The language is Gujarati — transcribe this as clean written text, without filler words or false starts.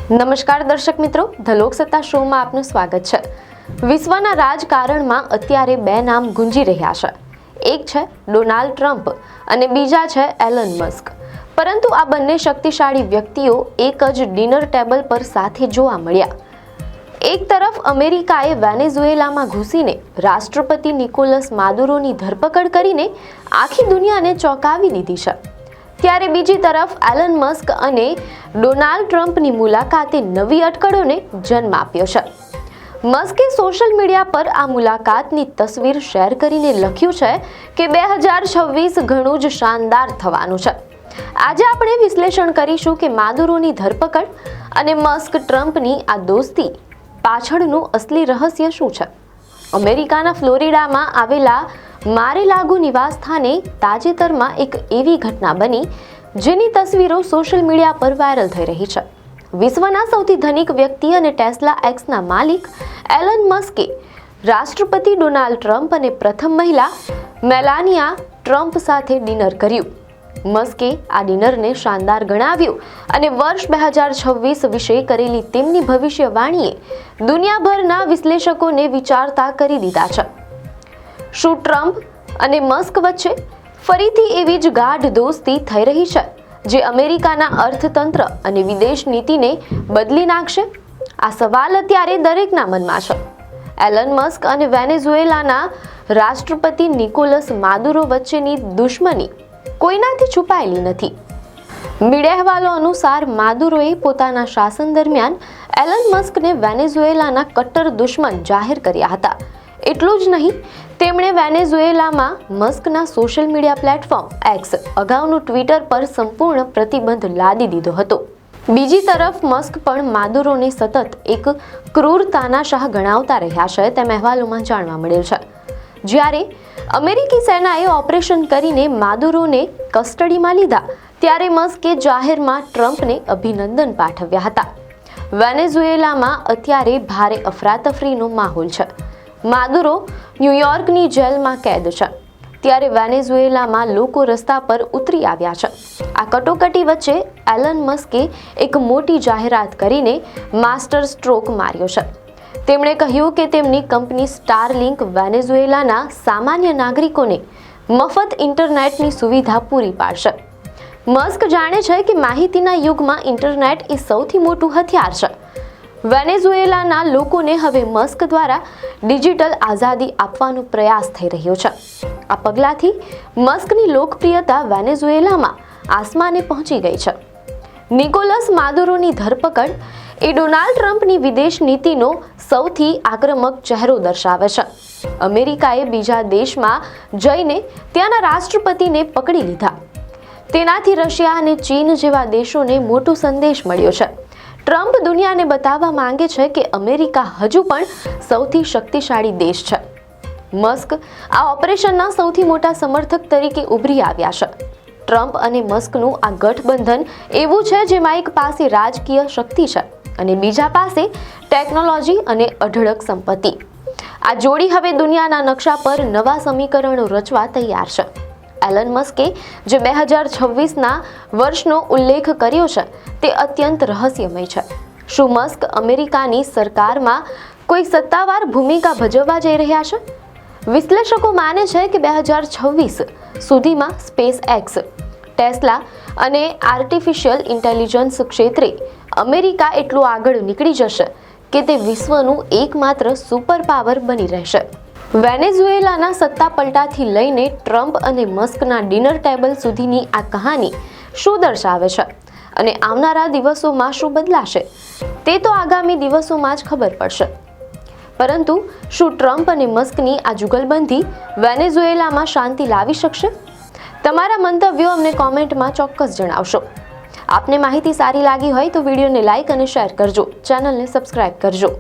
નમસ્કાર દર્શક મિત્રો, ધ લોકસત્તા શોમાં આપનું સ્વાગત છે। વિશ્વના રાજકારણમાં અત્યારે બે નામ ગુંજી રહ્યા છે। એક છે ડોનાલ્ડ ટ્રમ્પ અને બીજા છે એલન મસ્ક। પરંતુ આ બંને શક્તિશાળી વ્યક્તિઓ એક જ ડિનર ટેબલ પર સાથે જોવા મળ્યા। એક તરફ અમેરિકાએ વેનેઝુએલામાં ઘૂસીને રાષ્ટ્રપતિ નિકોલસ માદુરોની ધરપકડ કરીને આખી દુનિયાને ચોંકાવી દીધી છે, ત્યારે બીજી તરફ એલન મસ્ક અને ડોનાલ્ડ ટ્રમ્પની મુલાકાતે નવી અટકળોને જન્મ આપ્યો છે। મસ્કે સોશિયલ મીડિયા પર આ મુલાકાતની તસવીર શેર કરીને લખ્યું છે કે 2026 ઘણું જ શાનદાર થવાનું છે। આજે આપણે વિશ્લેષણ કરીશું કે માદુરોની ધરપકડ અને મસ્ક ટ્રમ્પની આ દોસ્તી પાછળનું અસલી રહસ્ય શું છે। અમેરિકાના ફ્લોરિડામાં આવેલા માર-એ-લાગો નિવાસસ્થાને તાજેતરમાં એક એવી ઘટના બની જેની તસવીરો સોશિયલ મીડિયા પર વાયરલ થઈ રહી છે। વિશ્વના સૌથી ધનિક વ્યક્તિ અને ટેસ્લા એક્સના માલિક એલન મસ્કે રાષ્ટ્રપતિ ડોનાલ્ડ ટ્રમ્પ અને પ્રથમ મહિલા મેલાનિયા ટ્રમ્પ સાથે ડિનર કર્યું। મસ્કે આ ડિનરને શાનદાર ગણાવ્યું અને વર્ષ 2026 વિશે કરેલી તેમની ભવિષ્યવાણીએ દુનિયાભરના વિશ્લેષકોને વિચારતા કરી દીધા છે। શું ટ્રમ્પ અને મસ્ક વચ્ચે ફરીથી એવી જ ગાઢ દોસ્તી થઈ રહી છે જે અમેરિકાના અર્થતંત્ર અને વિદેશ નીતિને બદલી નાખશે? આ સવાલ અત્યારે દરેકના મનમાં છે। એલન મસ્ક અને વેનેઝુએલાના રાષ્ટ્રપતિ નિકોલસ માદુરો વચ્ચેની દુશ્મની કોઈનાથી છુપાયેલી નથી। મીડિયા અહેવાલો અનુસાર માદુરોએ પોતાના શાસન દરમિયાન એલન મસ્કને વેનેઝુએલાના કટ્ટર દુશ્મન જાહેર કર્યા હતા। એટલું જ નહીં, તેમણે વેનેઝુએલામાં મસ્કના સોશિયલ મીડિયા પ્લેટફોર્મ એક્સ અગાઉનું ટ્વિટર પર સંપૂર્ણ પ્રતિબંધ લાદી દીધો હતો। બીજી તરફ મસ્ક પણ માદુરોને સતત એક ક્રૂર તાનાશાહ ગણાવતા રહ્યા છે તેમ અહેવાલોમાં જાણવા મળેલ છે। જ્યારે અમેરિકી સેનાએ ઓપરેશન કરીને માદુરોને કસ્ટડીમાં લીધા ત્યારે મસ્કે જાહેરમાં ટ્રમ્પને અભિનંદન પાઠવ્યા હતા। વેનેઝુએલામાં અત્યારે ભારે અફરાતફરીનો માહોલ છે। માદુરો ન્યૂયોર્કની જેલમાં કેદ છે, ત્યારે વેનેઝુએલામાં લોકો રસ્તા પર ઉતરી આવ્યા છે। આ કટોકટી વચ્ચે એલન મસ્કે એક મોટી જાહેરાત કરીને માસ્ટર સ્ટ્રોક માર્યો છે। તેમણે કહ્યું કે તેમની કંપની સ્ટારલિંક વેનેઝુએલાના સામાન્ય નાગરિકોને મફત ઇન્ટરનેટની સુવિધા પૂરી પાડશે। મસ્ક જાણે છે કે માહિતીના યુગમાં ઇન્ટરનેટ એ સૌથી મોટું હથિયાર છે। વેનેઝુએલાના લોકોને હવે મસ્ક દ્વારા ડિજિટલ આઝાદી આપવાનો પ્રયાસ થઈ રહ્યો છે। આ પગલાંથી મસ્કની લોકપ્રિયતા વેનેઝુએલામાં આસમાને પહોંચી ગઈ છે। નિકોલસ માદુરોની ધરપકડ એ ડોનાલ્ડ ટ્રમ્પની વિદેશ નીતિનો સૌથી આક્રમક ચહેરો દર્શાવે છે। અમેરિકાએ બીજા દેશમાં જઈને ત્યાંના રાષ્ટ્રપતિને પકડી લીધા। તેનાથી રશિયા અને ચીન જેવા દેશોને મોટો સંદેશ મળ્યો છે। ટ્રમ્પ દુનિયાને બતાવવા માંગે છે કે અમેરિકા હજુ પણ સૌથી શક્તિશાળી દેશ છે। મસ્ક આ ઓપરેશનના સૌથી મોટા સમર્થક તરીકે ઉભરી આવ્યા છે। ટ્રમ્પ અને મસ્કનું આ ગઠબંધન એવું છે જેમાં એક પાસે રાજકીય શક્તિ છે અને બીજા પાસે ટેકનોલોજી અને અઢળક સંપત્તિ। આ જોડી હવે દુનિયાના નકશા પર નવા સમીકરણો રચવા તૈયાર છે। એલન મસ્કે જે 2026ના વર્ષનો ઉલ્લેખ કર્યો છે તે અત્યંત રહસ્યમય છે। શું મસ્ક અમેરિકાની સરકારમાં કોઈ સત્તાવાર ભૂમિકા ભજવવા જઈ રહ્યા છે? વિશ્લેષકો માને છે કે 2026 સુધીમાં સ્પેસ એક્સ, ટેસ્લા અને આર્ટિફિશિયલ ઇન્ટેલિજન્સ ક્ષેત્રે અમેરિકા એટલું આગળ નીકળી જશે કે તે વિશ્વનું એકમાત્ર સુપર પાવર બની રહેશે। વેનેઝુએલાના સત્તા પલટાથી લઈને ટ્રમ્પ અને મસ્કના ડિનર ટેબલ સુધીની આ કહાની શું દર્શાવે છે અને આવનારા દિવસોમાં શું બદલાશે તે તો આગામી દિવસોમાં જ ખબર પડશે। પરંતુ શું ટ્રમ્પ અને મસ્કની આ જુગલબંધી વેનેઝુએલામાં શાંતિ લાવી શકશે? તમારા મંતવ્યો અમને કોમેન્ટમાં ચોક્કસ જણાવશો। આપને માહિતી સારી લાગી હોય તો વિડીયોને લાઇક અને શેર કરજો, ચેનલને સબસ્ક્રાઇબ કરજો।